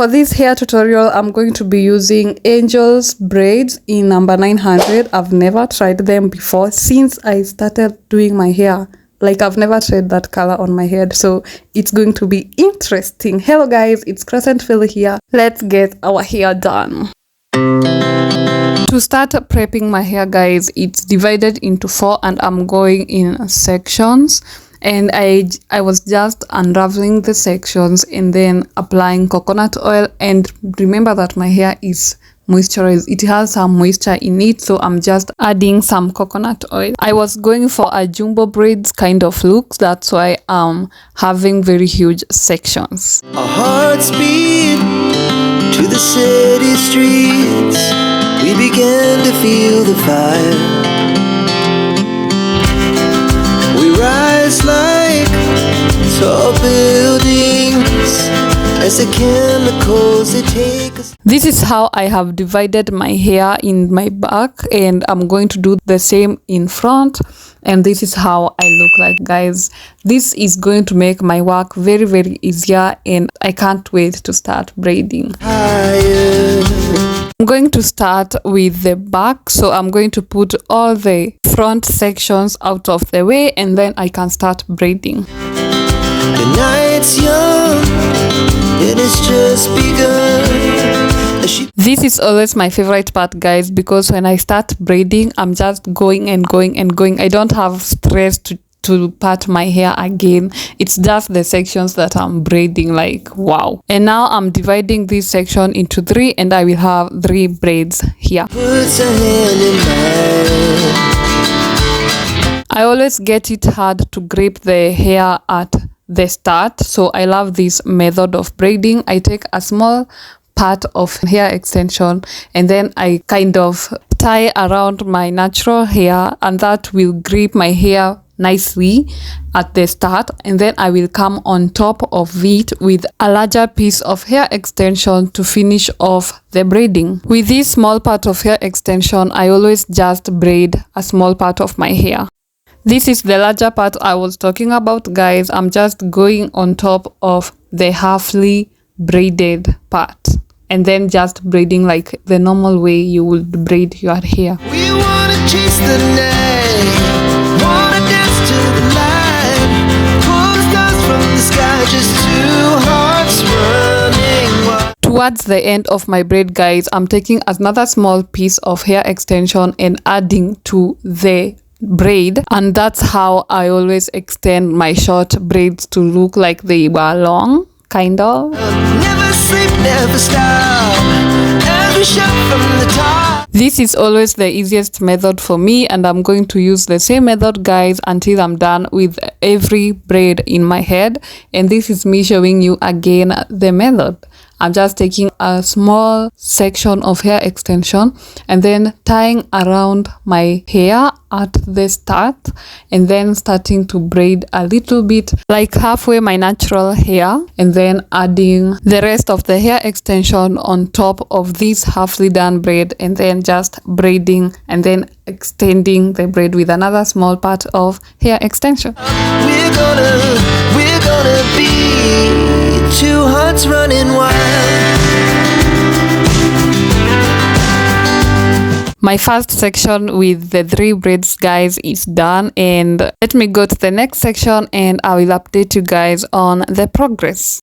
For this hair tutorial, I'm going to be using Angel's braids in number 900. I've never tried them before since I started doing my hair. Like, I've never tried that color on my head, so it's going to be interesting. Hello guys, it's Crescent Philly here. Let's get our hair done. To start prepping my hair, guys, it's divided into 4 and I'm going in sections. And I was just unraveling the sections and then applying coconut oil. And remember that my hair is moisturized. It has some moisture in it, so I'm just adding some coconut oil. I was going for a jumbo braids kind of look. That's why I'm having very huge sections. Our hearts beat to the city streets. We began to feel the fire. We rise like tall buildings as the chemicals they take us. This is how I have divided my hair in my back, and I'm going to do the same in front. And this is how I look like, guys. This is going to make my work very, very easier, and I can't wait to start braiding. I'm going to start with the back, so I'm going to put all the front sections out of the way and then I can start braiding. The night's young, it has just begun. This is always my favorite part, guys, because when I start braiding, I'm just going and going and going. I don't have stress to part my hair again. It's just the sections that I'm braiding, like wow. And now I'm dividing this section into 3 and I will have 3 braids here. I always get it hard to grip the hair at the start, so I love this method of braiding. I take a small part of hair extension and then I kind of tie around my natural hair, and that will grip my hair nicely at the start, and then I will come on top of it with a larger piece of hair extension to finish off the braiding. With this small part of hair extension, I always just braid a small part of my hair. This is the larger part I was talking about, guys. I'm just going on top of the halfly braided part and then just braiding like the normal way you would braid your hair. We wanna chase the night, wanna dance to the light, pull the stars from the sky, just 2 hearts running wild. Towards the end of my braid, guys, I'm taking another small piece of hair extension and adding to the braid, and that's how I always extend my short braids to look like they were long, kind of. Never sleep, never stop, as we shout from the top. This is always the easiest method for me, and I'm going to use the same method, guys, until I'm done with every braid in my head. And this is me showing you again the method. I'm just taking a small section of hair extension and then tying around my hair at the start and then starting to braid a little bit, like halfway my natural hair, and then adding the rest of the hair extension on top of this halfly done braid, and then just braiding and then extending the braid with another small part of hair extension. We're gonna be 2 hearts running wild. My first section with the 3 braids, guys, is done, and let me go to the next section and I will update you guys on the progress.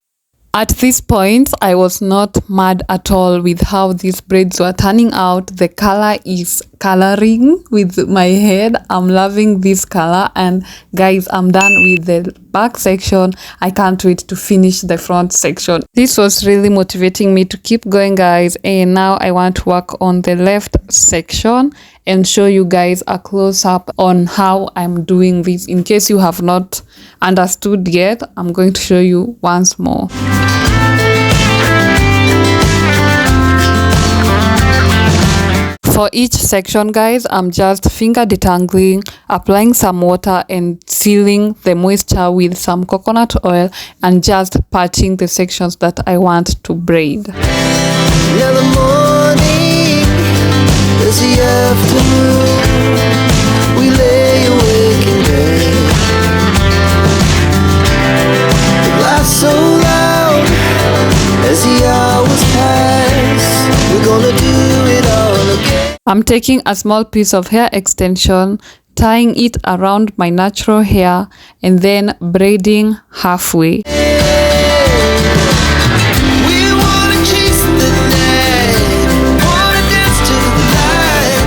At this point, I was not mad at all with how these braids were turning out. The color is coloring with my head. I'm loving this color, and guys, I'm done with the back section. I can't wait to finish the front section. This was really motivating me to keep going, guys, and now I want to work on the left section and show you guys a close-up on how I'm doing this. In case you have not understood yet, I'm going to show you once more. For each section, guys, I'm just finger detangling, applying some water and sealing the moisture with some coconut oil, and just patching the sections that I want to braid. Now the morning is the afternoon, we lay awake in bed. The laugh so loud as the hours I'm taking a small piece of hair extension, tying it around my natural hair, and then braiding halfway. We wanna chase the night, wanna dance to the light,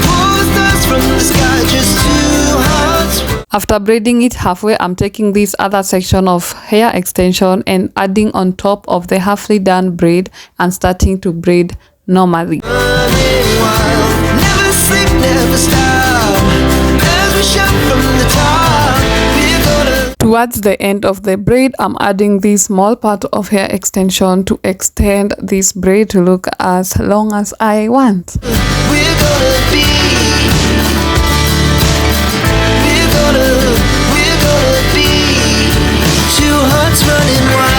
pull the stars from the sky, just two hearts. After braiding it halfway, I'm taking this other section of hair extension and adding on top of the halfway done braid and starting to braid normally. Running wild, never sleep, never stop, as we shout from the top, we're gonna. Towards the end of the braid, I'm adding this small part of hair extension to extend this braid to look as long as I want. We're gonna be. We're gonna be two hearts running wild.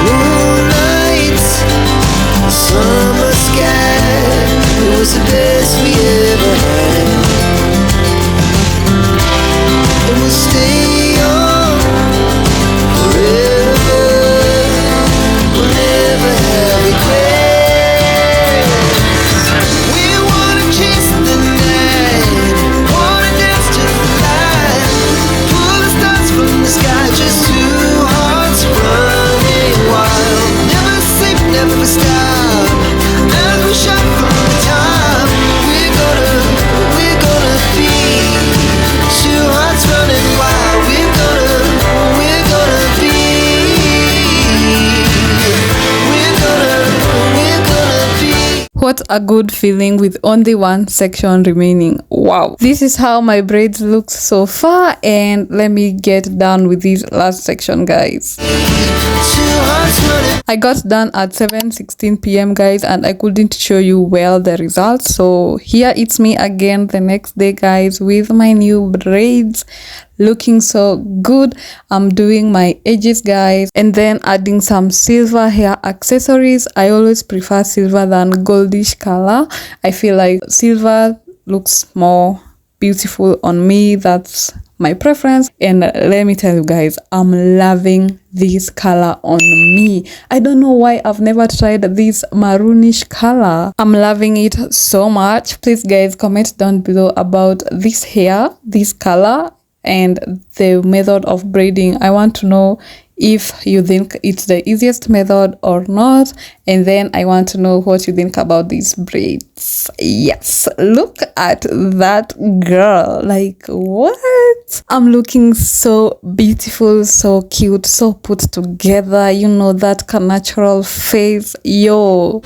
Moonlight, summer sky, it was the best we ever had. And we'll stay on forever, we'll never have regrets. We wanna chase the night, wanna dance to the light, pull the stars from the sky, just two hearts running wild. Never sleep, never stop, as we shout from the top. We're gonna be two hearts running wild. We're gonna be. We're gonna be. What a good feeling with only one section remaining. Wow, this is how my braids look so far, and let me get done with this last section, guys. Two hearts running. I got done at 7:16 p.m. guys, and I couldn't show you well the results, so here it's me again the next day, guys, with my new braids looking so good. I'm doing my edges, guys, and then adding some silver hair accessories. I always prefer silver than goldish color. I feel like silver looks more beautiful on me. That's my preference, and let me tell you guys, I'm loving this color on me. I don't know why I've never tried this maroonish color. I'm loving it so much. Please guys, comment down below about this hair, this color, and the method of braiding. I want to know if you think it's the easiest method or not, and then I want to know what you think about these braids. Yes, look at that girl, like what? I'm looking so beautiful, so cute, so put together, you know, that natural face. Yo,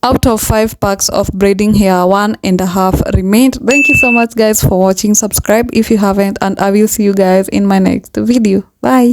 out of 5 packs of braiding hair, 1.5 remained. Thank you so much guys for watching. Subscribe if you haven't, and I will see you guys in my next video. Bye.